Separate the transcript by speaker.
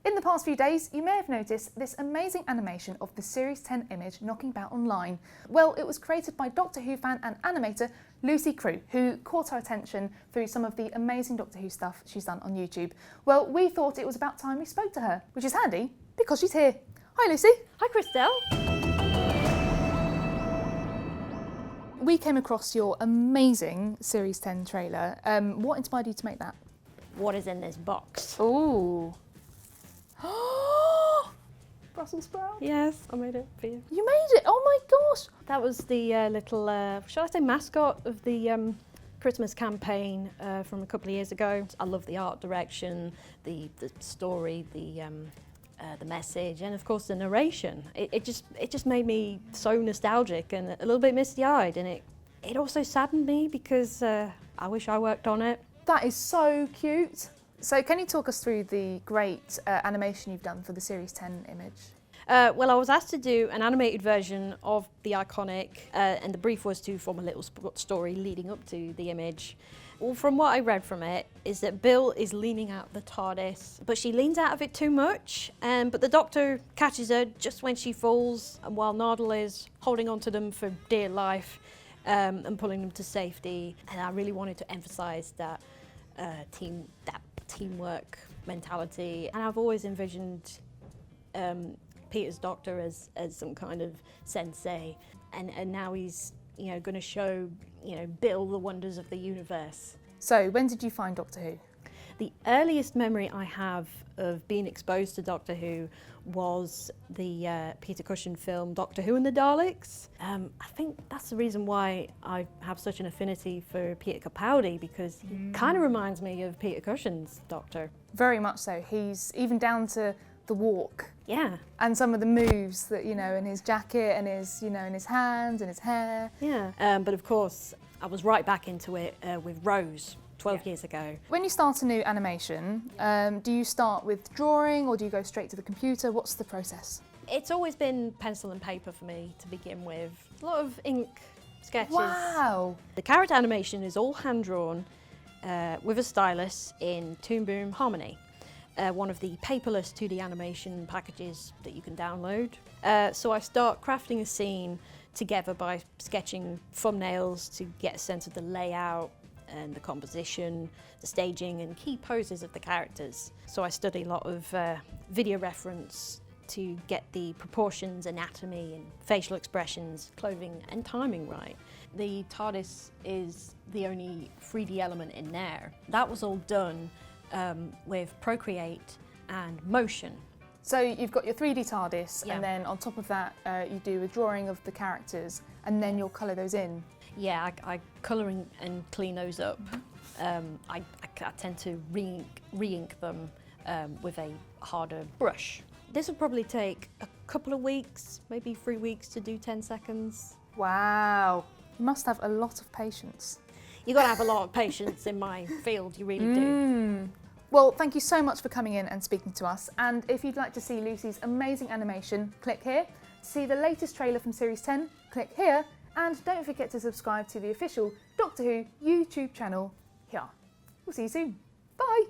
Speaker 1: In the past few days, you may have noticed this amazing animation of the Series 10 image knocking about online. Well, it was created by Doctor Who fan and animator Lucy Crewe, who caught our attention through some of the amazing Doctor Who stuff she's done on YouTube. Well, we thought it was about time we spoke to her, which is handy because she's here. Hi Lucy.
Speaker 2: Hi Christel.
Speaker 1: We came across your amazing Series 10 trailer. What inspired you to make that?
Speaker 2: What is in this box?
Speaker 1: Ooh. Brussels sprout?
Speaker 2: Yes, I made it for you.
Speaker 1: You made it! Oh my gosh!
Speaker 2: That was the little, shall I say, mascot of the Christmas campaign from a couple of years ago. I love the art direction, the story, the message, and of course the narration. It just made me so nostalgic and a little bit misty-eyed, and it also saddened me because I wish I worked on it.
Speaker 1: That is so cute. So can you talk us through the great animation you've done for the Series 10 image?
Speaker 2: Well, I was asked to do an animated version of the iconic, and the brief was to form a little story leading up to the image. Well, from what I read from it, is that Bill is leaning out the TARDIS, but she leans out of it too much, but the Doctor catches her just when she falls, and while Nardole is holding on to them for dear life and pulling them to safety. And I really wanted to emphasise that teamwork mentality, and I've always envisioned Peter's Doctor as some kind of sensei, and now he's going to show Bill the wonders of the universe.
Speaker 1: So when did you find Doctor Who?
Speaker 2: The earliest memory I have of being exposed to Doctor Who was the Peter Cushing film Doctor Who and the Daleks. I think that's the reason why I have such an affinity for Peter Capaldi, because he kind of reminds me of Peter Cushing's Doctor.
Speaker 1: Very much so. He's even down to the walk.
Speaker 2: Yeah.
Speaker 1: And some of the moves that, in his jacket and his, in his hands and his hair.
Speaker 2: Yeah. But of course, I was right back into it with Rose 12 years ago.
Speaker 1: When you start a new animation, do you start with drawing or do you go straight to the computer? What's the process?
Speaker 2: It's always been pencil and paper for me to begin with. A lot of ink sketches.
Speaker 1: Wow!
Speaker 2: The character animation is all hand-drawn with a stylus in Toon Boom Harmony. One of the paperless 2D animation packages that you can download. So I start crafting a scene together by sketching thumbnails to get a sense of the layout and the composition, the staging and key poses of the characters. So I study a lot of video reference to get the proportions, anatomy and facial expressions, clothing and timing right. The TARDIS is the only 3D element in there. That was all done with Procreate and Motion.
Speaker 1: So you've got your 3D TARDIS, and then on top of that you do a drawing of the characters, and then you'll colour those in.
Speaker 2: Yeah, I colour and clean those up. I tend to re-ink them with a harder brush. This would probably take a couple of weeks, maybe 3 weeks to do 10 seconds.
Speaker 1: Wow, you must have a lot of patience.
Speaker 2: You've got to have a lot of patience in my field, you really do.
Speaker 1: Well, thank you so much for coming in and speaking to us. And if you'd like to see Lucy's amazing animation, click here. To see the latest trailer from Series 10, click here. And don't forget to subscribe to the official Doctor Who YouTube channel here. We'll see you soon. Bye!